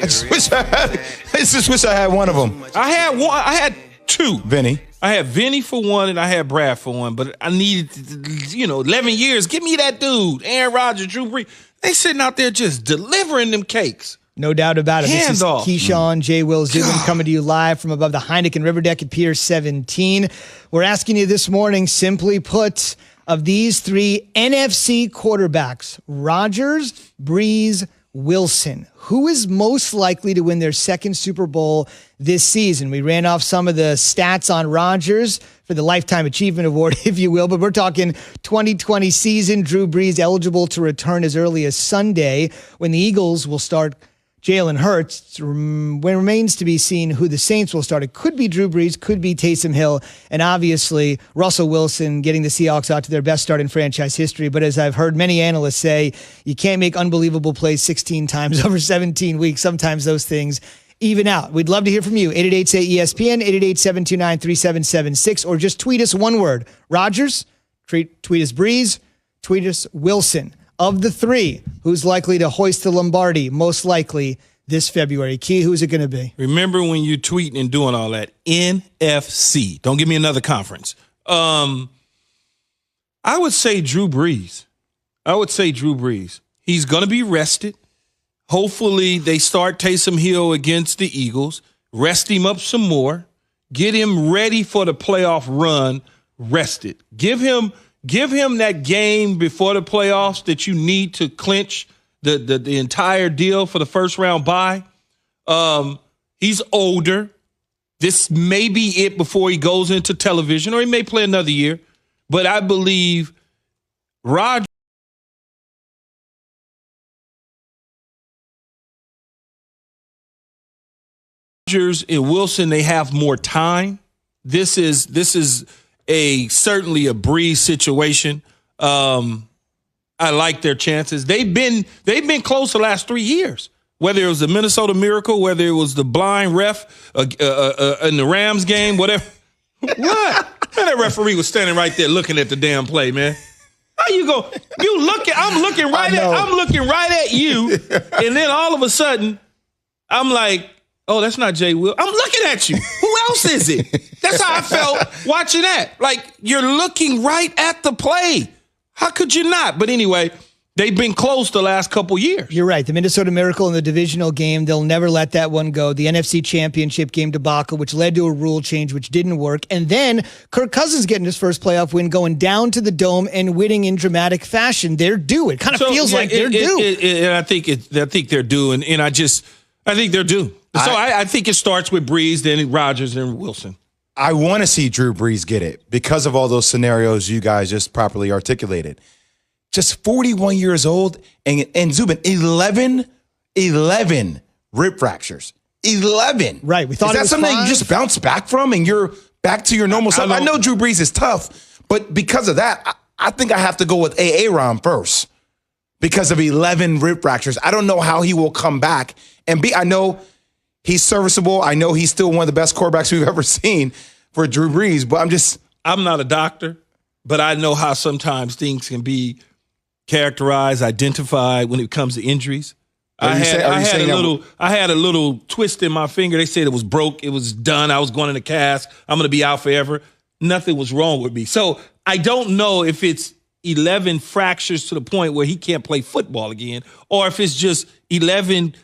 just wish I had one of them. I had one. I had two. Vinny. I had Vinny for one, and I had Brad for one. But I needed, 11 years. Give me that dude, Aaron Rodgers, Drew Brees. They sitting out there just delivering them cakes. No doubt about it. This is Handoff. Keyshawn, J. Will Zubin coming to you live from above the Heineken River Deck at Pier 17. We're asking you this morning, simply put, of these three NFC quarterbacks, Rodgers, Brees, Wilson, who is most likely to win their second Super Bowl this season? We ran off some of the stats on Rodgers for the Lifetime Achievement Award, if you will, but we're talking 2020 season. Drew Brees eligible to return as early as Sunday when the Eagles will start Jalen Hurts. It remains to be seen who the Saints will start. It could be Drew Brees, could be Taysom Hill, and obviously Russell Wilson getting the Seahawks out to their best start in franchise history. But as I've heard many analysts say, you can't make unbelievable plays 16 times over 17 weeks. Sometimes those things even out. We'd love to hear from you. 888-SAY-ESPN, 888-729-3776, or just tweet us one word. Rodgers, tweet us Brees, tweet us Wilson. Of the three, who's likely to hoist the Lombardi most likely this February? Key, who's it going to be? Remember when you tweeting and doing all that? NFC. Don't give me another conference. I would say Drew Brees. He's going to be rested. Hopefully they start Taysom Hill against the Eagles, rest him up some more, get him ready for the playoff run, rested. Give him that game before the playoffs that you need to clinch the entire deal for the first round bye. He's older. This may be it before he goes into television, or he may play another year. But I believe Rodgers and Wilson, they have more time. This is certainly a Brees situation. I like their chances. They've been close the last 3 years. Whether it was the Minnesota Miracle, whether it was the blind ref in the Rams game, whatever. What? Man, that referee was standing right there looking at the damn play, man. How you go? I'm looking right at you, and then all of a sudden, I'm like, oh, that's not Jay Will. I'm looking at you. Who else is it? That's how I felt watching that. Like, you're looking right at the play. How could you not? But anyway, they've been close the last couple years. You're right. The Minnesota Miracle in the divisional game, they'll never let that one go. The NFC Championship game debacle, which led to a rule change, which didn't work. And then Kirk Cousins getting his first playoff win, going down to the Dome and winning in dramatic fashion. They're due. It kind of feels like they're due. And I think they're due. And I think they're due. So I think it starts with Brees, then Rodgers, and Wilson. I want to see Drew Brees get it because of all those scenarios you guys just properly articulated. Just 41 years old, and Zubin, 11 rib fractures. 11. Right. We thought is that something you just bounce back from and you're back to your normal self? I know Drew Brees is tough, but because of that, I think I have to go with Aaron first because of 11 rib fractures. I don't know how he will come back. And I know he's serviceable. I know he's still one of the best quarterbacks we've ever seen for Drew Brees, but I'm not a doctor, but I know how sometimes things can be characterized, identified when it comes to injuries. I had a little twist in my finger. They said it was broke. It was done. I was going in a cast. I'm going to be out forever. Nothing was wrong with me. So I don't know if it's 11 fractures to the point where he can't play football again, or if it's just 11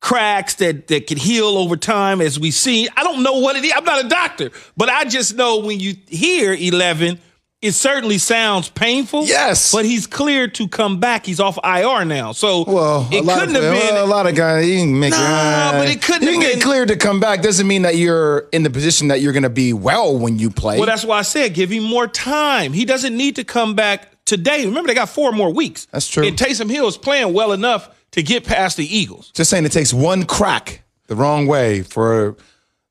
cracks that can heal over time, as we've seen. I don't know what it is. I'm not a doctor, but I just know when you hear 11, it certainly sounds painful. Yes. But he's cleared to come back. He's off IR now. So it couldn't have been. A lot of guys, you can make but it couldn't have been. You can get cleared to come back. Doesn't mean that you're in the position that you're going to be well when you play. Well, that's why I said give him more time. He doesn't need to come back today. Remember, they got 4 more weeks. That's true. And Taysom Hill is playing well enough to get past the Eagles. Just saying, it takes one crack the wrong way for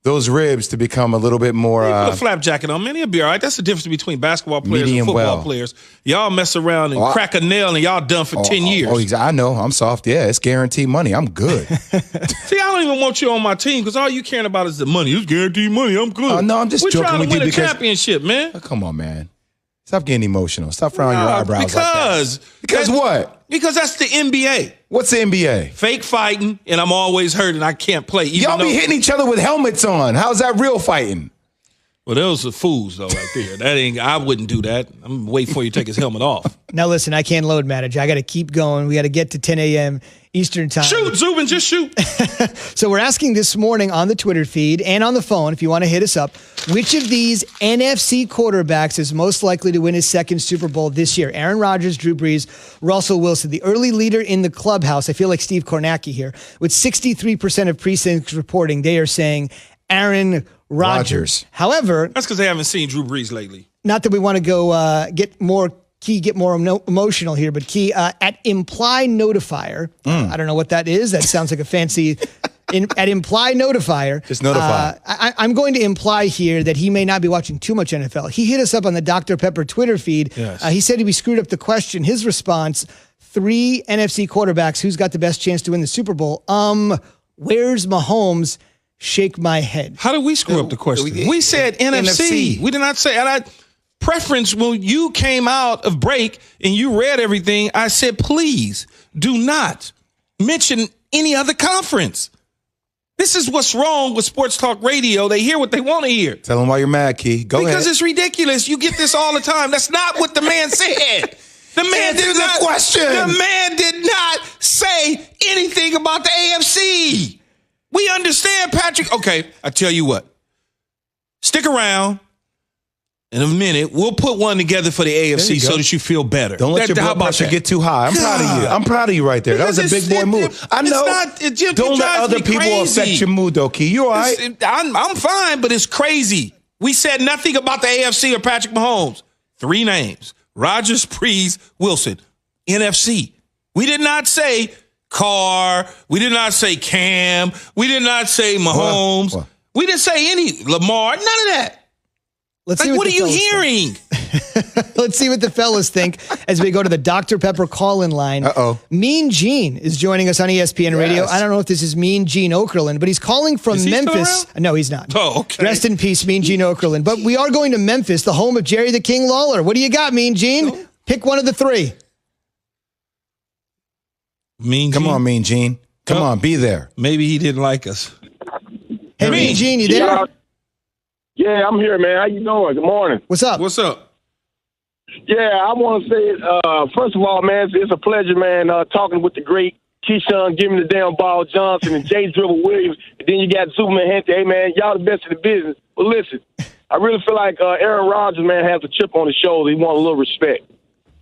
those ribs to become a little bit more. Put a flap jacket on, man. He'll be all right. That's the difference between basketball players and football players. Y'all mess around and crack a nail and y'all done for 10 years. I know. I'm soft. Yeah, it's guaranteed money. I'm good. See, I don't even want you on my team because all you caring about is the money. It's guaranteed money. I'm good. No, I'm just joking with you because we're trying to win a championship, man. Come on, man. Stop getting emotional. Stop frowning your eyebrows like that. Because what? Because that's the NBA. What's the NBA? Fake fighting, and I'm always hurt, and I can't play. Y'all be hitting each other with helmets on. How's that real fighting? Well, those are fools, though, right there. That ain't. I wouldn't do that. I'm waiting for you to take his helmet off. Now, listen, I can't load manage. I got to keep going. We got to get to 10 a.m. Eastern time. Shoot, Zubin, just shoot. So we're asking this morning on the Twitter feed and on the phone, if you want to hit us up, which of these NFC quarterbacks is most likely to win his second Super Bowl this year? Aaron Rodgers, Drew Brees, Russell Wilson. The early leader in the clubhouse, I feel like Steve Kornacki here, with 63% of precincts reporting, they are saying Aaron Rodgers. However, that's because they haven't seen Drew Brees lately. Not that we want to go get more emotional here, but Key, at Imply Notifier, I don't know what that is. That sounds like a fancy, at Imply Notifier. Just notify. I'm going to imply here that he may not be watching too much NFL. He hit us up on the Dr. Pepper Twitter feed. Yes. He said we screwed up the question. His response, 3 NFC quarterbacks, who's got the best chance to win the Super Bowl? Where's Mahomes? Shake my head. How did we screw up the question? We said NFC. We did not say, and I preference when you came out of break and you read everything, I said, please do not mention any other conference. This is what's wrong with sports talk radio. They hear what they want to hear. Tell them why you're mad, Key. Go ahead. Because it's ridiculous. You get this all the time. That's not what the man said. The man did not. Question. The man did not say anything about the AFC. We understand, Patrick. Okay, I tell you what. Stick around. In a minute, we'll put one together for the AFC so that you feel better. Don't let your blood pressure get too high. I'm proud of you. I'm proud of you right there. That was a big boy move. I know. Don't let other people affect your mood, though, Key. You all right? I'm fine, but it's crazy. We said nothing about the AFC or Patrick Mahomes. 3 names. Rodgers, Brees, Wilson. NFC. We did not say Carr. We did not say Cam. We did not say Mahomes. What? We didn't say any Lamar. None of that. Let's see what are you hearing? Let's see what the fellas think as we go to the Dr. Pepper call-in line. Mean Gene is joining us on ESPN Radio. I don't know if this is Mean Gene Okerlund, but he's calling from Memphis. No, he's not. Oh, okay. Rest in peace, Mean Gene Okerlund. But we are going to Memphis, the home of Jerry the King Lawler. What do you got, Mean Gene? Pick one of the 3. Mean Gene? Come on, Mean Gene. Come on, be there. Maybe he didn't like us. Hey, Mean Gene, you there? Yeah, I'm here, man. How you doing? Good morning. What's up? What's up? Yeah, I want to say, first of all, man, it's a pleasure, man, talking with the great Keyshawn, giving the damn ball Johnson and Jay Dribble Williams. And then you got Superman Hente. Hey, man, y'all the best in the business. But listen, I really feel like Aaron Rodgers, man, has a chip on his shoulder. He wants a little respect.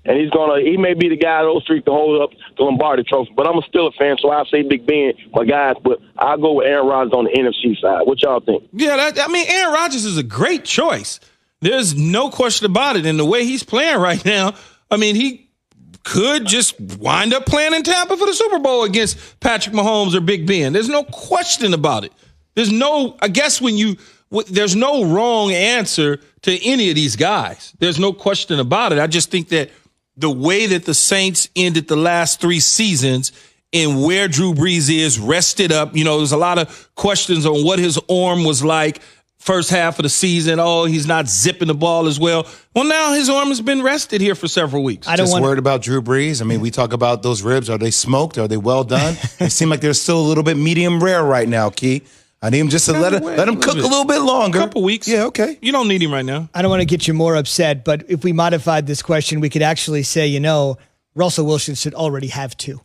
And he may be the guy those 3 to hold up the Lombardi Trophy. But I'm still a fan, so I say Big Ben, my guys. But I'll go with Aaron Rodgers on the NFC side. What y'all think? Yeah, Aaron Rodgers is a great choice. There's no question about it. And the way he's playing right now, he could just wind up playing in Tampa for the Super Bowl against Patrick Mahomes or Big Ben. There's no question about it. There's no wrong answer to any of these guys. There's no question about it. I just think that the way that the Saints ended the last 3 seasons and where Drew Brees is rested up, there's a lot of questions on what his arm was like first half of the season. Oh, he's not zipping the ball as well. Well, now his arm has been rested here for several weeks. Worried about Drew Brees. We talk about those ribs. Are they smoked? Are they well done? They seem like they're still a little bit medium rare right now, Key. I need him just to let him cook a little bit longer. A couple weeks. Yeah, okay. You don't need him right now. I don't want to get you more upset, but if we modified this question, we could actually say, Russell Wilson should already have 2.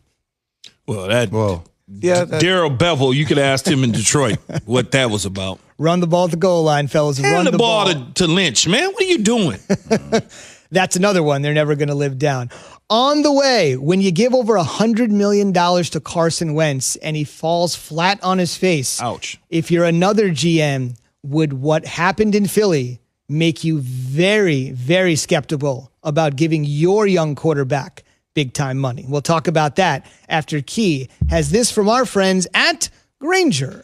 Darryl Bevel, you could ask him in Detroit what that was about. Run the ball at the goal line, fellas. Hand the ball to Lynch, man. What are you doing? That's another one they're never going to live down. On the way, when you give over $100 million to Carson Wentz and he falls flat on his face. Ouch. If you're another GM, would what happened in Philly make you very, very skeptical about giving your young quarterback big-time money? We'll talk about that after Key has this from our friends at Grainger.